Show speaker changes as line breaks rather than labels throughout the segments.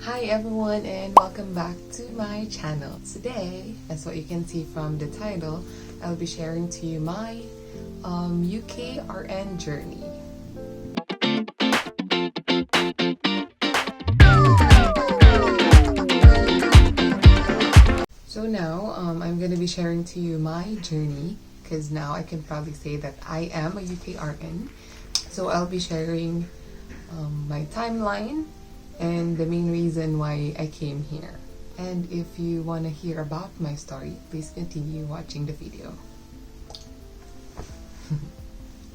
Hi everyone and welcome back to my channel. Today, as what you can see from the title, I'll be sharing to you my UKRN journey. So now I'm going to be sharing to you my journey because now I can probably say that I am a UKRN. So I'll be sharing my timeline and the main reason why I came here. And if you want to hear about my story, please continue watching the video.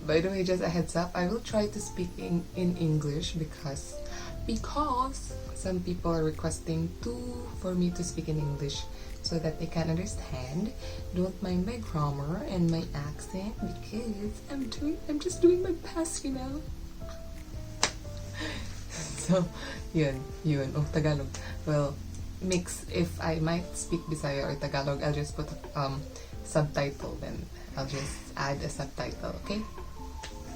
By the way, just a heads up, I will try to speak in English because some people are requesting for me to speak in English so that they can understand. Don't mind my grammar and my accent because I'm just doing my best, you know. So, yun. Oh, Tagalog. Well, mix. If I might speak Bisaya or Tagalog, I'll just put a subtitle then. I'll just add a subtitle, okay?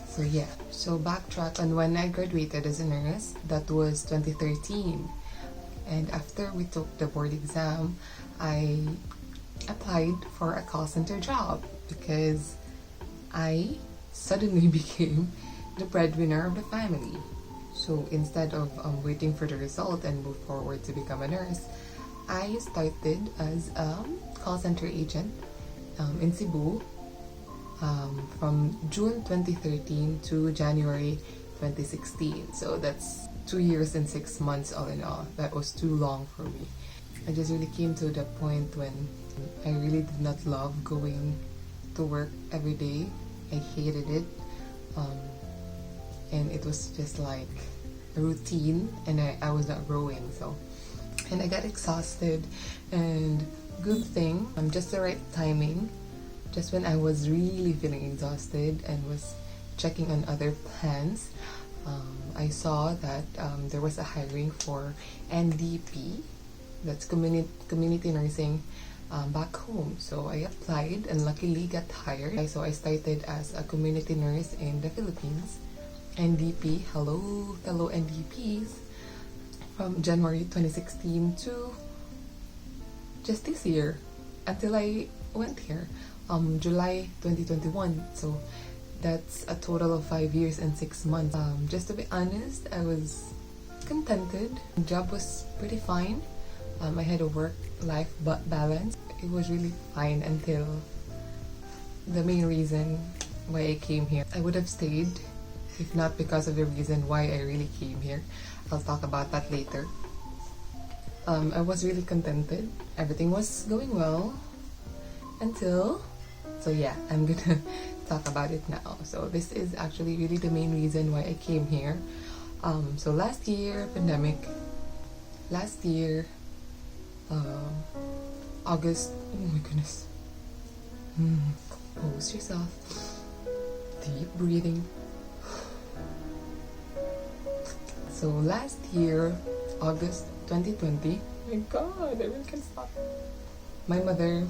So yeah. So backtrack on when I graduated as a nurse. That was 2013. And after we took the board exam, I applied for a call center job because I suddenly became the breadwinner of the family. So instead of waiting for the result and move forward to become a nurse, I started as a call center agent in Cebu from June 2013 to January 2016. So that's 2 years and 6 months all in all. That was too long for me. I just really came to the point when I really did not love going to work every day. I hated it. And it was just like a routine and I was not growing, and I got exhausted. And good thing, just the right timing, just when I was really feeling exhausted and was checking on other plans, I saw that there was a hiring for NDP, that's community nursing, back home. So I applied and luckily got hired. So I started as a community nurse in the Philippines. NDP, hello fellow NDPs, from January 2016 to just this year until I went here, July 2021. So that's a total of 5 years and 6 months. Just to be honest, I was contented. The job was pretty fine. I had a work-life balance. It was really fine until the main reason why I came here. I would have stayed if not because of the reason why I really came here. I'll talk about that later. I was really contented. Everything was going well until... So yeah, I'm gonna talk about it now. So this is actually really the main reason why I came here. So last year, pandemic. Last year, August... Oh my goodness. Compose yourself. Deep breathing. So last year, August 2020, oh my god, I really can't stop. My mother,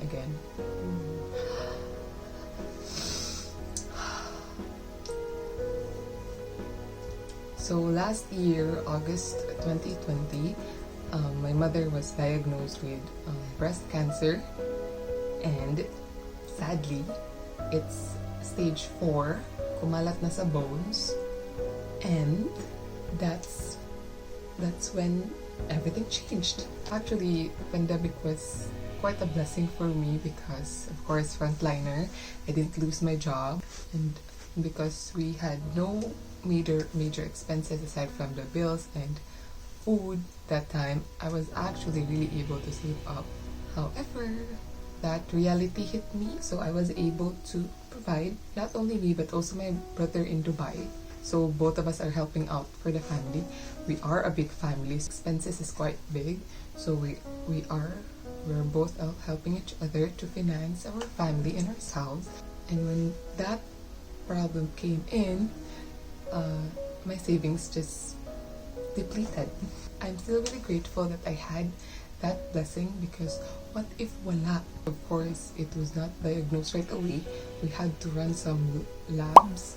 again. So last year, August 2020, my mother was diagnosed with breast cancer, and sadly, it's stage 4, kumalat na sa bones, and that's when everything changed. Actually, pandemic was quite a blessing for me because, of course, frontliner, I didn't lose my job, and because we had no major expenses aside from the bills and food that time, I was actually really able to save up. However, that reality hit me, so I was able to provide, not only me but also my brother in Dubai. So both of us are helping out for the family. We are a big family. Expenses is quite big, so we're both out helping each other to finance our family and ourselves. And when that problem came in, my savings just depleted. I'm still really grateful that I had that blessing because what if wala? Of course, it was not diagnosed right away. We had to run some labs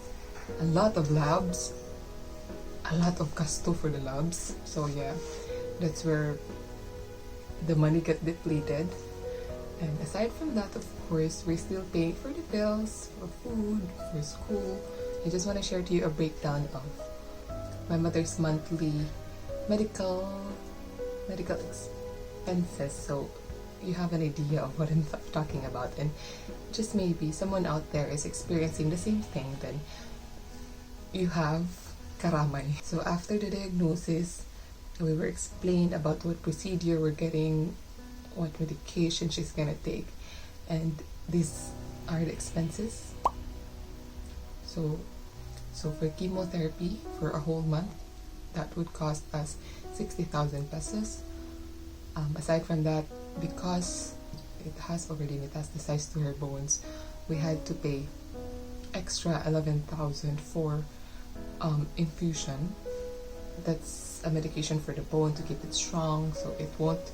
a lot of labs, a lot of gasto for the labs. So yeah, that's where the money get depleted. And aside from that, of course, we're still paying for the bills, for food, for school. I just want to share to you a breakdown of my mother's monthly medical expenses, so you have an idea of what I'm talking about. And just maybe someone out there is experiencing the same thing, then you have karamay. So after the diagnosis, we were explained about what procedure we're getting, what medication she's gonna take, and these are the expenses. So for chemotherapy for a whole month, that would cost us 60,000 pesos. Aside from that, because it has already metastasized to her bones, we had to pay extra 11,000 for infusion. That's a medication for the bone to keep it strong so it won't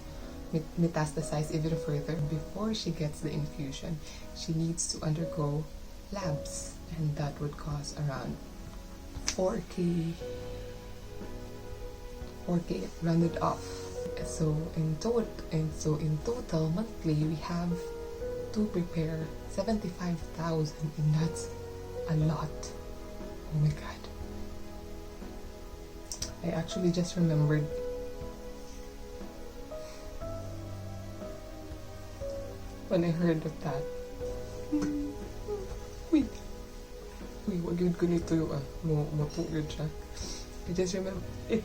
metastasize even further. Before she gets the infusion, she needs to undergo labs, and that would cost around 4K rounded off. So in total monthly we have to prepare 75,000, and that's a lot. Oh my god. I actually just remembered when I heard of that. Wait, wag yun ko nito yung mapugod siya. I just remember it.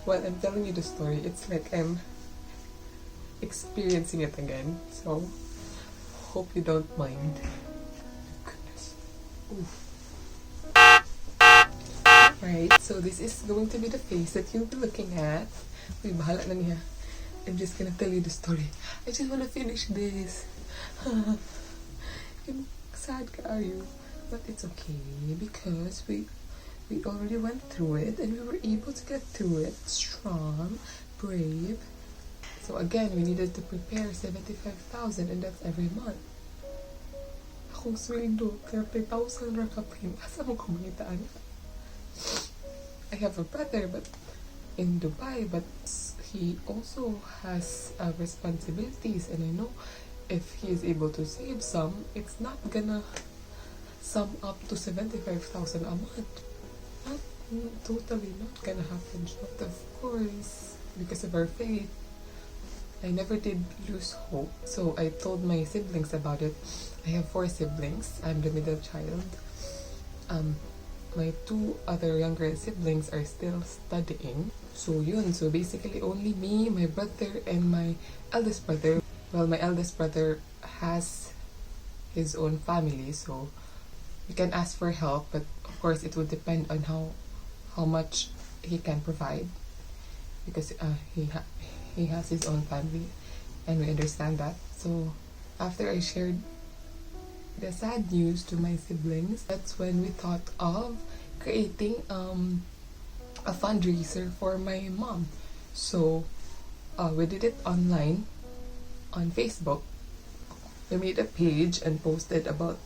While I'm telling you the story, it's like I'm experiencing it again. So, hope you don't mind. Goodness. Ooh. Right, so this is going to be the face that you'll be looking at. Uy, bahala na niya. I'm just gonna tell you the story. I just wanna finish this. Sad ka, are you? But it's okay because we already went through it and we were able to get through it strong, brave. So again, we needed to prepare 75,000, and that's every month. Akong sweldo, 30,000 ra kapin. Asa mo kumitaan? I have a brother but in Dubai, but he also has responsibilities, and I know if he is able to save some, it's not gonna sum up to 75,000 a month. Totally not gonna happen. But of course, because of our faith, I never did lose hope. So I told my siblings about it. I have 4 siblings. I'm the middle child. My 2 other younger siblings are still studying. So yun. So basically only me, my brother, and my eldest brother. Well, my eldest brother has his own family, so we can ask for help, but of course it would depend on how much he can provide, because he has his own family, and we understand that. So after I shared the sad news to my siblings, that's when we thought of creating a fundraiser for my mom. So we did it online on Facebook. We made a page and posted about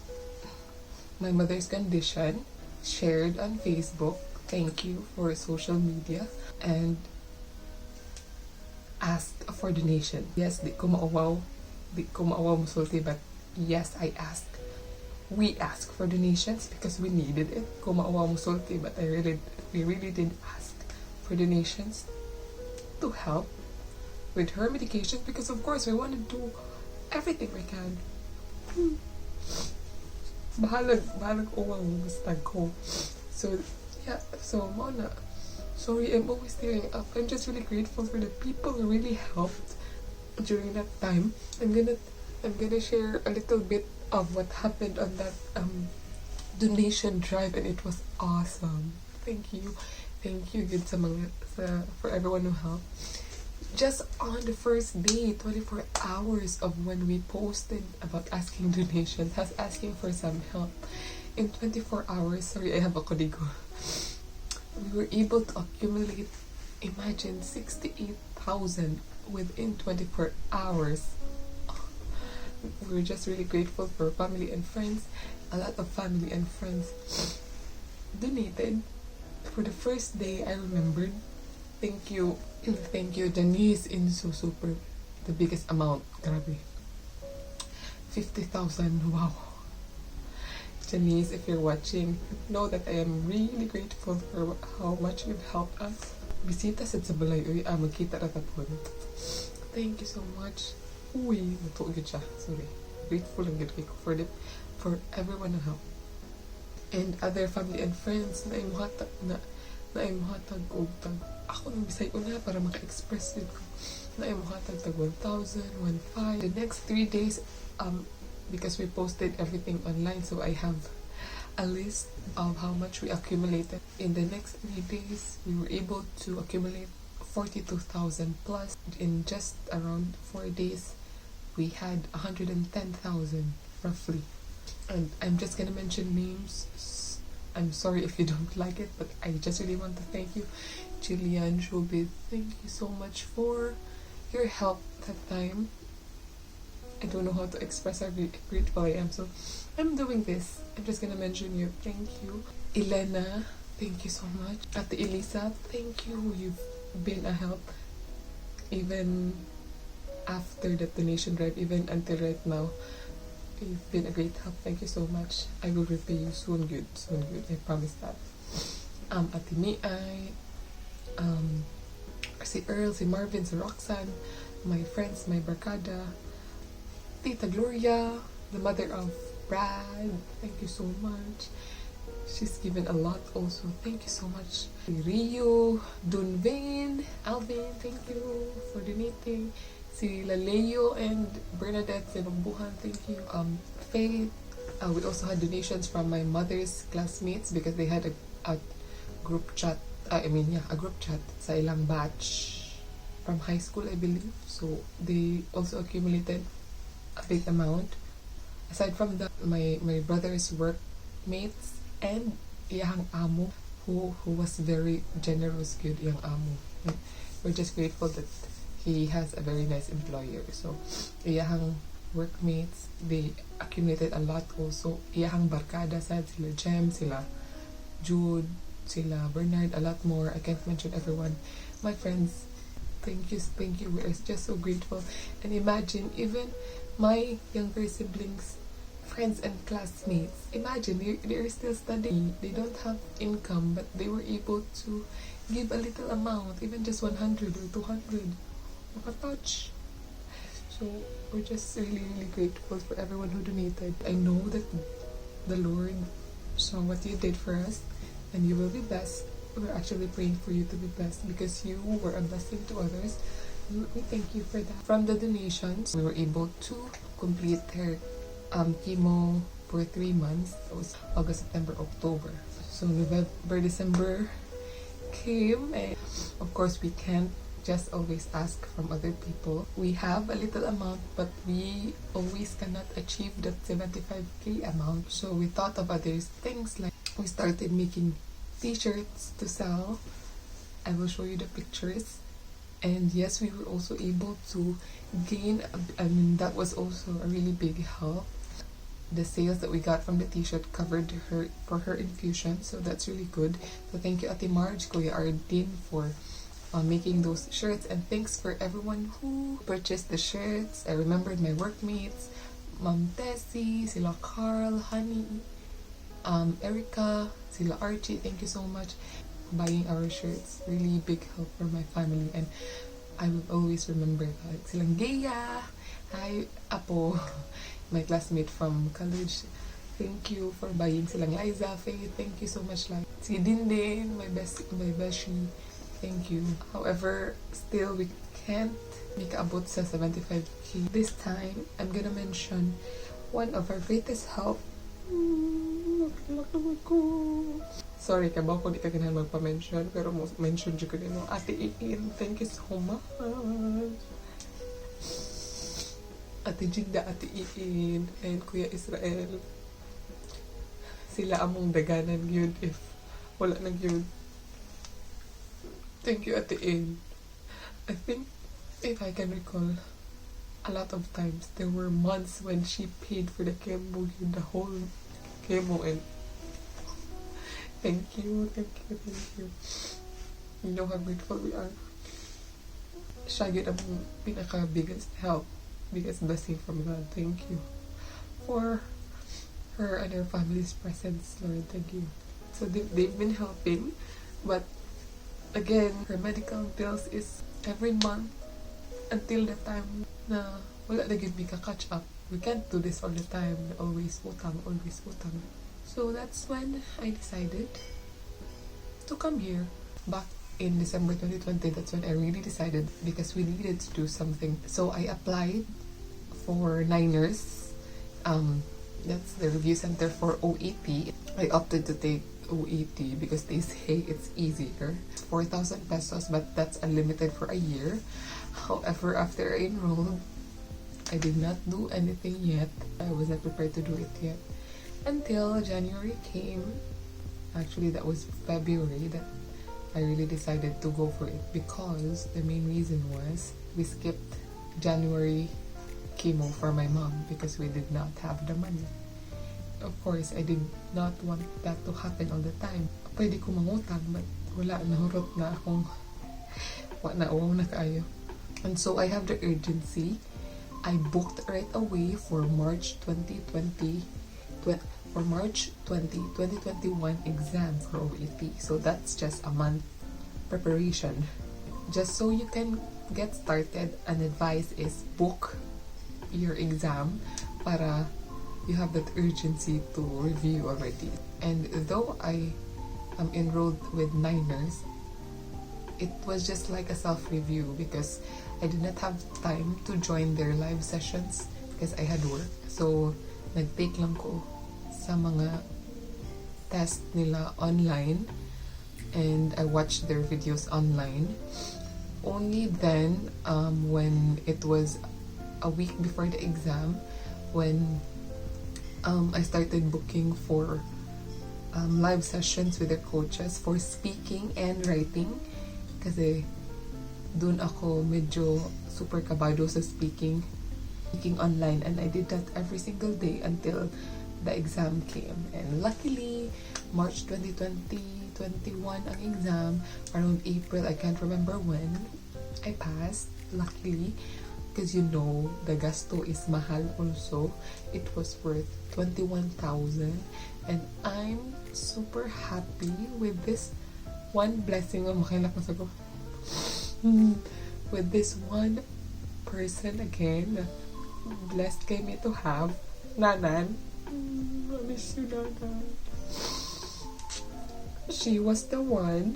my mother's condition, shared on Facebook. Thank you for social media, and asked for donation. Yes, di ko maawaw musulti, but yes, I asked. We asked for donations because we needed it. Ko maawaw musulti, but we really did ask for donations to help with her medications, because of course we want to do everything we can. Bahalag uwang basta ko. So yeah, so Mona, sorry, I'm always tearing up. I'm just really grateful for the people who really helped during that time. I'm gonna share a little bit of what happened on that donation drive, and it was awesome. Thank you good for everyone who helped. Just on the first day, 24 hours of when we posted about asking donations, asking for some help, in 24 hours, sorry, I have a kodigo, we were able to accumulate, imagine, 68,000 within 24 hours. We were just really grateful for family and friends, a lot of family and friends donated. For the first day, I remembered. Thank you. Thank you, Janice, in so super. The biggest amount. Grabe. 50,000. Wow. Janice, if you're watching, know that I am really grateful for how much you've helped us. Bisita sa balay. Uy, magkita na tapon. Thank you so much. Uy, natugid siya. Sorry. Grateful and grateful for everyone who helped. And other family and friends na imuhatag og tag ako nang bisay una para maka-express din ko na imuhatag tag 1,000, 1,500. The next 3 days because we posted everything online, so I have a list of how much we accumulated. In the next 3 days, we were able to accumulate 42,000 plus. In just around 4 days, we had 110,000 roughly. And I'm just gonna mention names. I'm sorry if you don't like it, but I just really want to thank you. Jillian, Shobit, thank you so much for your help that time. I don't know how to express how grateful I am, so I'm doing this. I'm just gonna mention you. Thank you. Elena, thank you so much. Ate Elisa, thank you. You've been a help even after the donation drive, even until right now. You've been a great help. Thank you so much. I will repay you soon. Good. I promise that. Ate Miay, si Earl, si Marvin, si Roxanne, my friends, my barkada, Tita Gloria, the mother of Brad. Thank you so much. She's given a lot also. Thank you so much. Rio, Dunvain, Alvin, thank you for donating. Si Laleo and Bernadette Sinumbuhan, thank you. Faith, we also had donations from my mother's classmates because they had a group chat. A group chat sa ilang batch from high school, I believe. So they also accumulated a big amount. Aside from that, my brother's workmates and iyang amo who was very generous, good iyang amo. We're just grateful that he has a very nice employer. So iyang workmates, they accumulated a lot also. Iyang barkada sad, sila Jem, sila Jude, sila Bernard, a lot more. I can't mention everyone. My friends, thank you. We're just so grateful. And imagine, even my younger siblings, friends and classmates, imagine, they're still studying. They don't have income, but they were able to give a little amount, even just 100 or 200. Makatouch. So we're just really grateful for everyone who donated. I know that the Lord saw what you did for us, and you will be blessed. We're actually praying for you to be blessed because you were a blessing to others. We thank you for that. From the donations, we were able to complete her chemo for 3 months. That was August, September, October. So November, December came, and of course we can't just always ask from other people. We have a little amount, but we always cannot achieve that 75k amount. So we thought of other things, like we started making t-shirts to sell. I will show you the pictures. And yes, we were also able to gain, that was also a really big help. The sales that we got from the t-shirt covered her for her infusion, so that's really good. So thank you Ate Marge, Kuya Ardin for making those shirts, and thanks for everyone who purchased the shirts. I remembered my workmates, Ma'am Tessie, sila Carl, Honey, Erica, sila Archie. Thank you so much for buying our shirts. Really big help for my family, and I will always remember that. Silang Gaya, hi Apo, my classmate from college. Thank you for buying. Silang Liza, Faith, thank you so much. Like si Dindin, my beshi. Thank you. However, still we can't make abot sa 75k. This time, I'm gonna mention one of our greatest help. Sorry, kabaw ko di ka ganahan magpa-mention, pero mention dyan ko din mo. Ate Iin, thank you so much. Ate Jigda, Ate Iin, and Kuya Israel. Sila among daganan yun if wala nang yun. Thank you, Ate In. I think, if I can recall, a lot of times, there were months when she paid for the chemo, the whole chemo, and Thank you, thank you, thank you. You know how grateful we are. Siya yun ang pinaka-biggest help, biggest blessing from God. Thank you for her and her family's presence, Lord. Thank you. So they've been helping, but again, her medical bills is every month until the time na wala na gid mi ka-catch up. We can't do this all the time. Always utang, always utang. So that's when I decided to come here. Back in December 2020, that's when I really decided, because we needed to do something. So I applied for Niners. That's the review center for OET. I opted to take OET because they say it's easier. 4,000 pesos, but that's unlimited for a year. However, after I enrolled, I did not do anything yet. I was not prepared to do it yet. Until January came. Actually, that was February that I really decided to go for it, because the main reason was we skipped January chemo for my mom because we did not have the money. Of course, I did not want that to happen all the time. Pwede ko mangutang, but wala, nahurot na akong wow na kaayo. And so I have the urgency. I booked right away for March 2021 exam for OET. So that's just a month preparation. Just so you can get started, an advice is book your exam para you have that urgency to review already. And though I am enrolled with Niners, it was just like a self-review because I did not have time to join their live sessions because I had work. So, nag-take lang ko sa mga test nila online, and I watched their videos online. Only then, when it was a week before the exam, when I started booking for live sessions with the coaches for speaking and writing, kasi dun ako medyo super kabado sa speaking online, and I did that every single day until the exam came. And luckily, March 2021 ang exam, around April, I can't remember when, I passed, luckily, because you know, the gasto is mahal also. It was worth 21,000, and I'm super happy with this one blessing. With this one person again, blessed kay me to have, Nanan. I miss you, Nanan. She was the one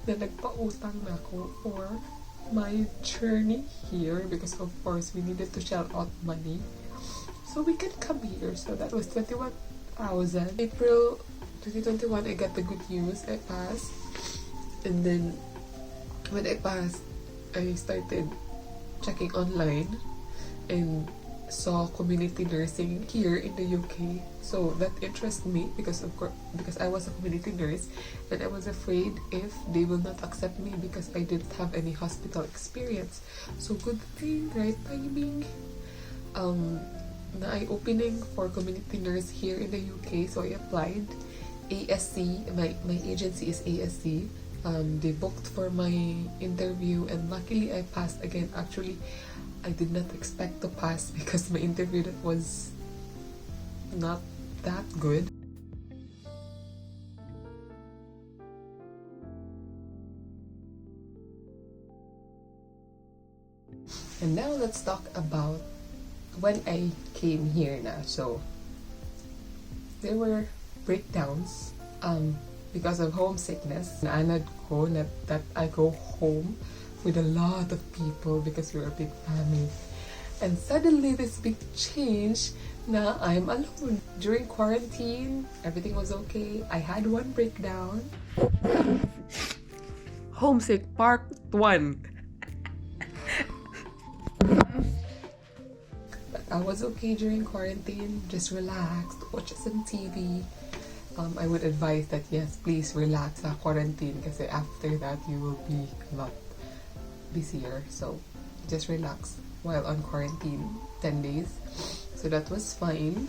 na nagpautang na ako for my journey here, because of course we needed to shell out money so we can come here. So that was 21,000. April 2021, I got the good news. I passed, and then when I passed, I started checking online and saw community nursing here in the UK. So that interested me because I was a community nurse, and I was afraid if they will not accept me because I didn't have any hospital experience. So good thing, right timing. Na eye-opening for community nurse here in the UK, so I applied. ASC, my agency is ASC. They booked for my interview, and luckily I passed again. Actually, I did not expect to pass because my interview that was not that good. And now let's talk about when I came here na. So there were breakdowns because of homesickness. Naanad ko that I go home with a lot of people because we're a big family. And suddenly this big change na I'm alone. During quarantine, everything was okay. I had one breakdown. Homesick Part 1. But I was okay during quarantine. Just relaxed, watch some TV. I would advise that yes, please relax sa quarantine kasi after that you will be a lot busier. So just relax while on quarantine 10 days. So that was fine.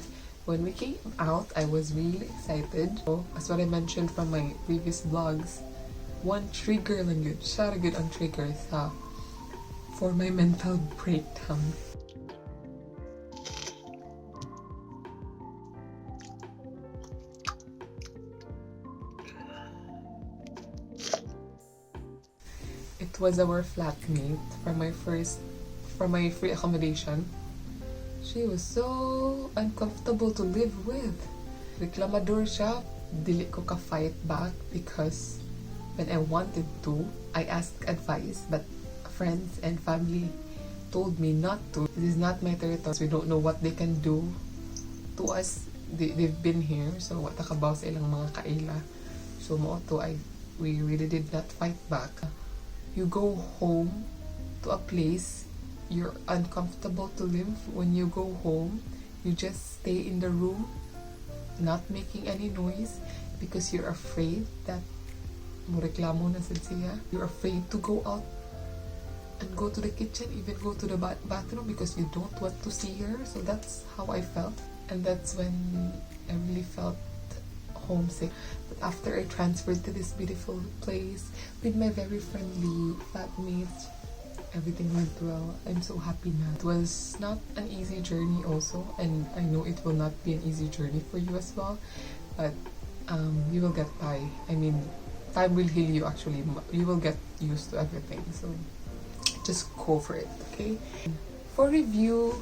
When we came out, I was really excited. So, as what I mentioned from my previous vlogs, one trigger lang yun. Siya good on triggers for my mental breakdown. It was our flatmate from my free accommodation. She was so uncomfortable to live with. Reklamador siya. Dili ko ka-fight back because when I wanted to, I asked advice, but friends and family told me not to. This is not my territory. We don't know what they can do to us. They've been here, so what nakabaw sa ilang mga kaila. So we really did not fight back. You go home to a place you're uncomfortable to live. When you go home, you just stay in the room, not making any noise because you're afraid that mureklamo na siya. You're afraid to go out and go to the kitchen, even go to the bathroom because you don't want to see her. So that's how I felt, and that's when I really felt homesick. But after I transferred to this beautiful place with my very friendly flatmates, everything went well. I'm so happy now. It was not an easy journey also, and I know it will not be an easy journey for you as well, but you will get by. I mean, time will heal you actually. You will get used to everything, so just go for it, okay? For review,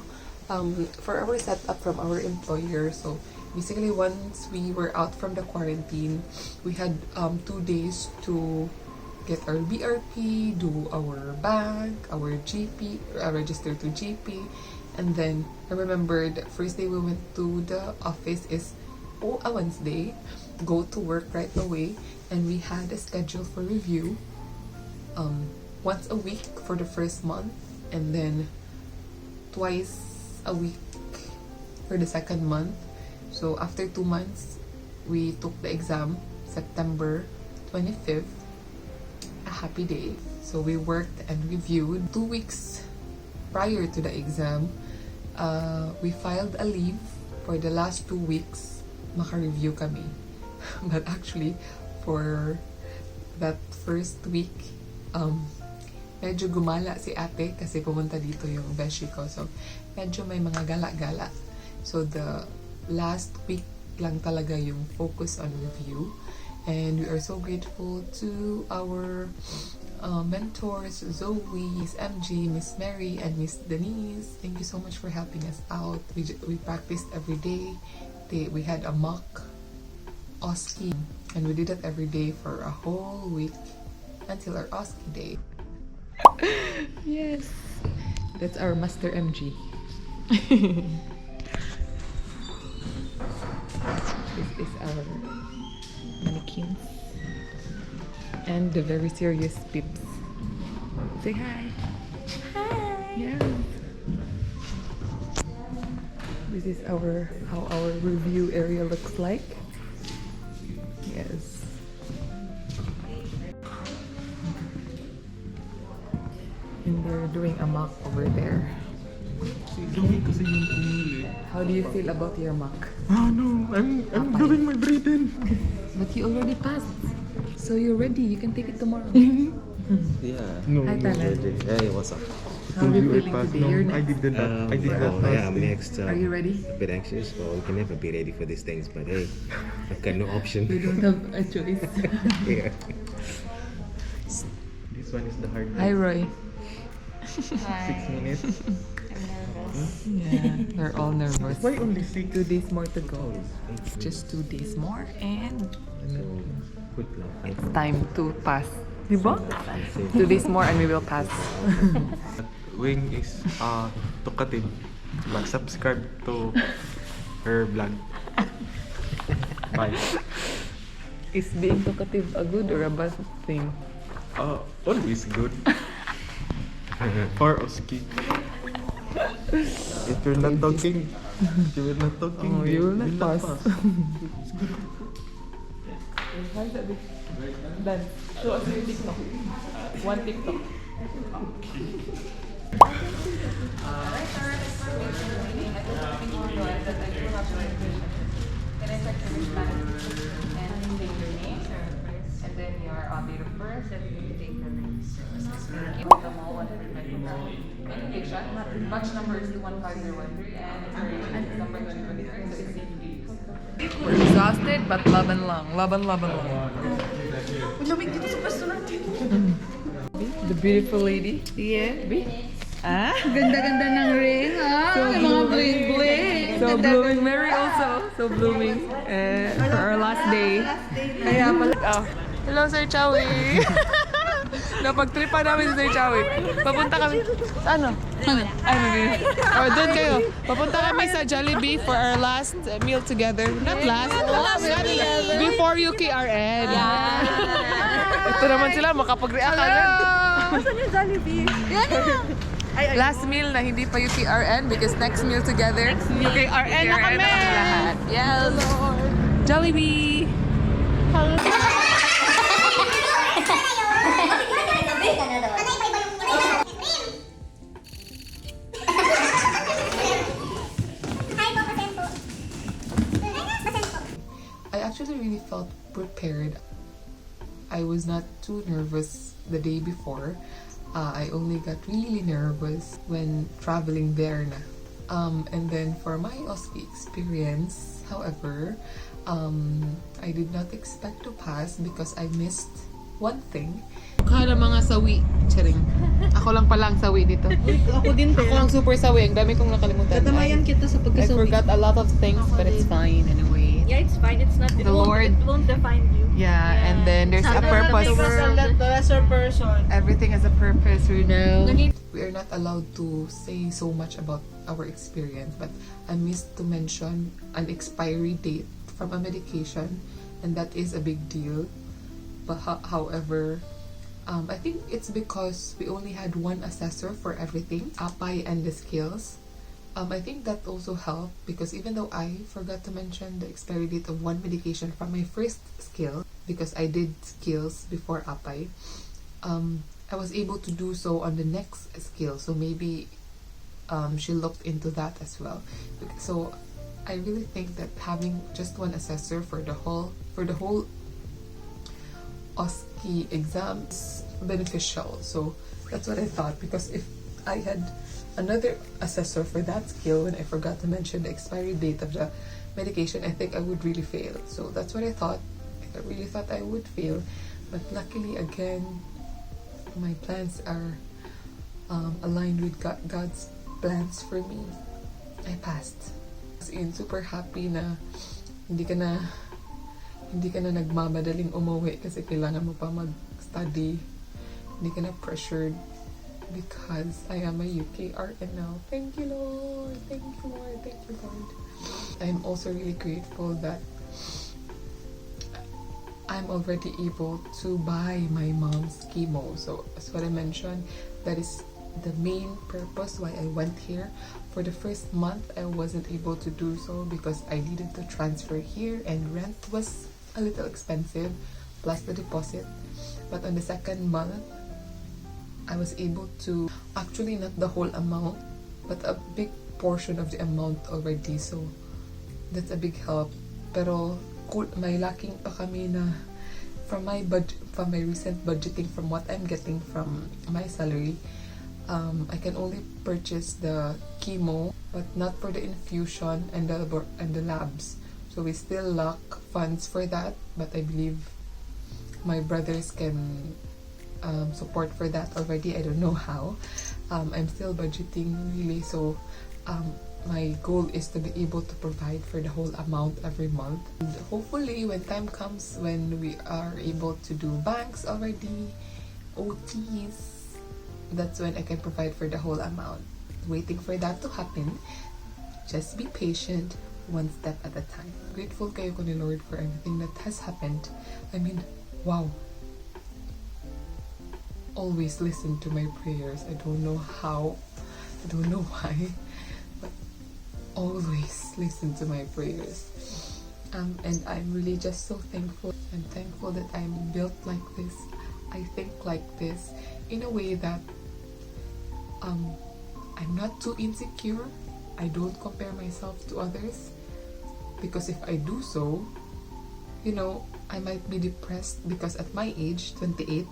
for our setup from our employer, so basically once we were out from the quarantine, we had 2 days to get our BRP, do our bank, our GP, register to GP, and then I remember the first day we went to the office is a Wednesday, go to work right away, and we had a schedule for review once a week for the first month, and then twice a week for the second month. So after 2 months, we took the exam, September 25th. A happy day. So we worked and reviewed. 2 weeks prior to the exam, we filed a leave for the last 2 weeks. Maka-review kami. But actually, for that first week, medyo gumala si ate kasi pumunta dito yung beshi ko. So medyo may mga gala-gala. So the last week lang talaga yung focus on review. And we are so grateful to our mentors, Zoe, Miss MG, Miss Mary, and Miss Denise. Thank you so much for helping us out. We practiced every day. We had a mock OSKI, and we did it every day for a whole week until our OSKI day. Yes, that's our Master MG. This is our mannequins and the very serious pips. Say hi. Hi. Yeah. This is how our review area looks like. Yes. And they're doing a mock over there. How do you feel about your mock?
Oh no, I'm doing my breathing.
But you already passed, so you're ready. You can take it tomorrow.
Yeah.
No,
Hi, Talan.
Hey, what's up?
How are you feeling today?
No,
You're
I
next.
did that. I did that.
Yeah, I'm next.
Are you ready?
A bit anxious. Well, we can never be ready for these things, but hey, I've got no option.
You don't have a choice.
Yeah.
This one is the hard
Hi,
one.
Roy.
6 minutes.
I'm nervous.
Yeah, we're all nervous.
Why only 6?
2 days more to go. Just 2 days more, and
So, good luck.
it's time to pass. Diba? 2 days more, and we will pass.
Wing is talkative. Mag-subscribe to her vlog. Bye.
Is being talkative a good or a bad thing?
Always good. For OSKI. If you're not talking, you will not talking.
Oh, you will not pass. Dan, show us your TikTok. One TikTok. Can I check your wish manifestation and take your name? And then your date of birth, and you take your name. Thank you. The mall 100 Medication. Batch number is 25013 and expiration is number 2023, so it's safe to use. We're exhausted, but laban lang. Laban lang.
Lamig dito sa pwesto natin.
The beautiful lady.
Yeah.
Ah?
Ganda-ganda ng ring, ah. So mga bling-bling.
So blooming. Mary also. So blooming. For our last day. Kaya pala. Oh. Hello, Sir Chowie. Napag-tripan namin si Sir Chowie. Papunta kami. Ano? Ay, maybe. Or doon kayo. Papunta kami sa Jollibee for our last meal together. Not last. Before UKRN. Ito naman sila, makapag-react agad.
Saan yung Jollibee? Yan na.
Last meal na hindi pa UKRN because next meal together. UKRN na kami! Lahat. Yes! Jollibee! I actually really felt prepared. I was not too nervous the day before. I only got really nervous when traveling there na. And then for my OSKI experience, however, I did not expect to pass because I missed one thing. Kada mga sawi. Charing. Ako lang pala ang sawi dito.
Ako din,
Ako ang super sawi. Ang dami kong nakalimutan.
Katamayan kita sa
I
pagkasawi.
forgot a lot of things, but it's fine anyway.
Yeah, it's fine. It's not.
The Lord-
It won't define you.
Yeah, and then there's a purpose.
The lesser person.
Everything has a purpose, you know. We are not allowed to say so much about our experience, but I missed to mention an expiry date from a medication, and that is a big deal. But however, I think it's because we only had one assessor for everything, APAI and the skills. I think that also helped because even though I forgot to mention the expiry date of one medication from my first skill, because I did skills before APAI, I was able to do so on the next skill. So maybe she looked into that as well. So I really think that having just one assessor for the whole OSKI exams beneficial. So that's what I thought, because if I had another assessor for that skill when I forgot to mention the expiry date of the medication, I think I would really fail. So that's what I thought. I really thought I would fail, but luckily again my plans are aligned with God's plans for me. I passed. As in, super happy na hindi ka na nagmamadaling umuwi kasi kailangan mo pa mag-study. Hindi ka na pressured because I am a UKRN now. Thank you, Lord. Thank you, Lord. Thank you, Lord. I'm also really grateful that I'm already able to buy my mom's chemo. So as what I mentioned, that is the main purpose why I went here. For the first month, I wasn't able to do so because I needed to transfer here and rent was a little expensive, plus the deposit. But on the second month, I was able to, actually not the whole amount, but a big portion of the amount already. So that's a big help. Pero may lacking pa kami na from my recent budgeting, from what I'm getting from my salary. I can only purchase the chemo, but not for the infusion and the labs. So we still lack funds for that, but I believe my brothers can support for that already. I don't know how. I'm still budgeting really, so my goal is to be able to provide for the whole amount every month. And hopefully when time comes when we are able to do banks already, OTs, that's when I can provide for the whole amount. Waiting for that to happen. Just be patient, one step at a time. Grateful kayo ko ni Lord for everything that has happened. I mean, wow. Always listen to my prayers. I don't know how, I don't know why, but always listen to my prayers. And I'm really just so thankful. I'm thankful that I'm built like this. I think like this in a way that I'm not too insecure. I don't compare myself to others, because if I do so, you know, I might be depressed because at my age, 28,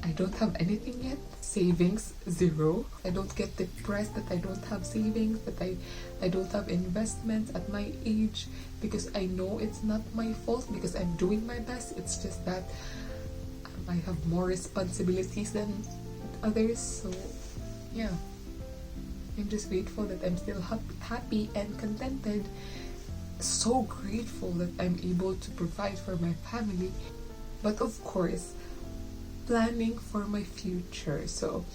I don't have anything yet. Savings, zero. I don't get depressed that I don't have savings, that I don't have investments at my age, because I know it's not my fault, because I'm doing my best. It's just that I have more responsibilities than others. So yeah, I'm just grateful that I'm still happy and contented. So grateful that I'm able to provide for my family, but of course planning for my future. So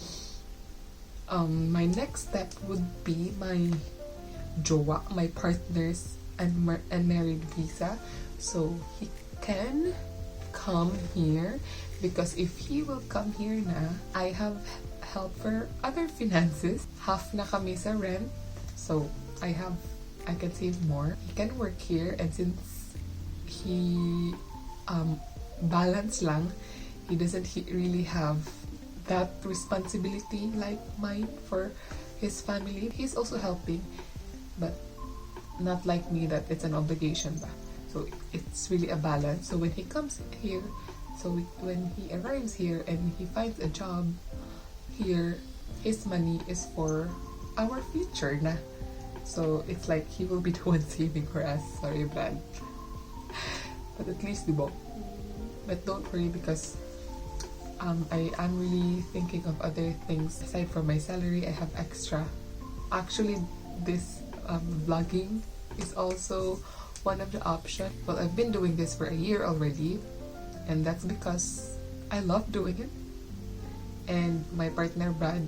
my next step would be my jowa, my partner's unmarried visa, so he can come here, because if he will come here na, I have help for other finances. Half na kami sa rent, so I can save more. He can work here, and since he balance lang, he doesn't really have that responsibility like mine for his family. He's also helping, but not like me that it's an obligation ba. So it's really a balance. So when he comes here, when he arrives here and he finds a job here, his money is for our future na. So it's like he will be the one saving for us. Sorry, Brad. But at least, diba? But don't worry, because I am really thinking of other things. Aside from my salary, I have extra. Actually, this vlogging is also one of the options. Well, I've been doing this for a year already, and that's because I love doing it. And my partner, Brad,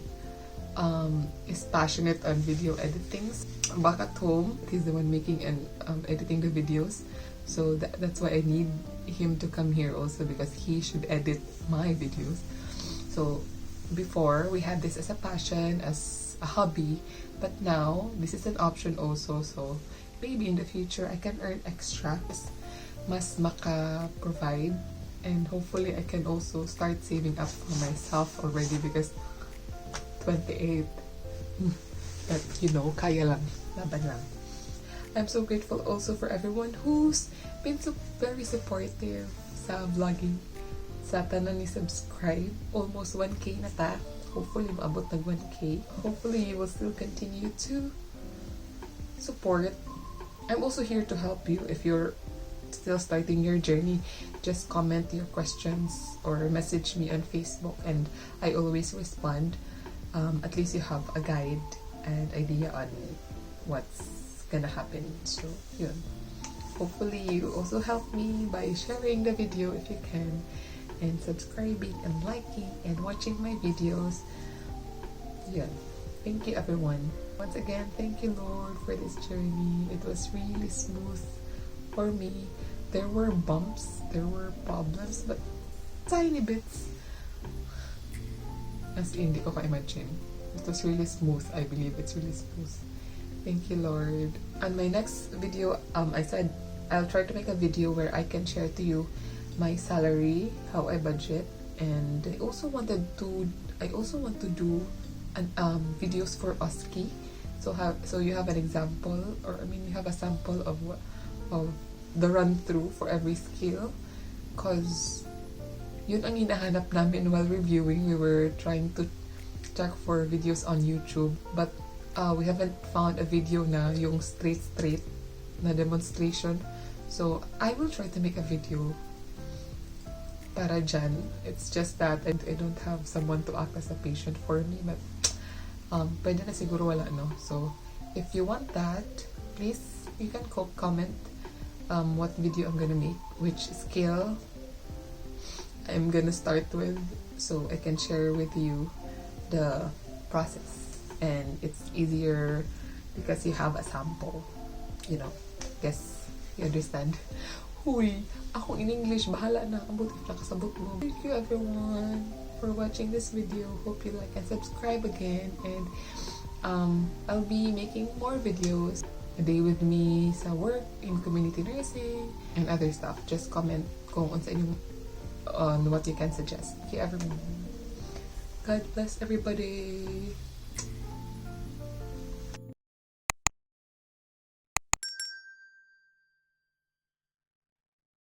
is passionate on video editing. Back at home, he's the one making and editing the videos. So that's why I need him to come here also, because he should edit my videos. So before, we had this as a passion, as a hobby, but now this is an option also. So maybe in the future I can earn extra, mas maka-provide, and hopefully I can also start saving up for myself already, because 28. But you know, kaya lang, laban lang. I'm so grateful also for everyone who's been so very supportive sa vlogging. Sa tanan ni subscribe, almost 1K na ta. Hopefully maabot ng 1K. Hopefully you will still continue to support. I'm also here to help you if you're still starting your journey. Just comment your questions or message me on Facebook, and I always respond. At least you have a guide and idea on what's gonna happen. So yun, hopefully you also help me by sharing the video if you can, and subscribing and liking and watching my videos. Yeah, thank you everyone. Once again, thank you Lord for this journey. It was really smooth for me. There were bumps, there were problems, but tiny bits. As in, hindi ko ka-imagine. It was really smooth. I believe it's really smooth. Thank you, Lord. On my next video, I said I'll try to make a video where I can share to you my salary, how I budget, and I also want to do videos for OSKI. So you have an example, or you have a sample of the run through for every skill, cause yun ang hinahanap namin while reviewing. We were trying to check for videos on YouTube, but we haven't found a video na yung straight na demonstration. So I will try to make a video para dyan. It's just that I don't have someone to act as a patient for me, but pwede na siguro wala, no? So if you want that, please, you can comment what video I'm gonna make, which skill I'm gonna start with, so I can share with you the process, and it's easier because you have a sample, you know. Guess you understand. Huy, ako in English, bahala na, abot ka kasabot mo. Thank you everyone for watching this video. Hope you like and subscribe again, and I'll be making more videos. A day with me sa work, in community nursing, and other stuff. Just comment kung unsa inyong on what you can suggest. Thank you everyone. God bless everybody.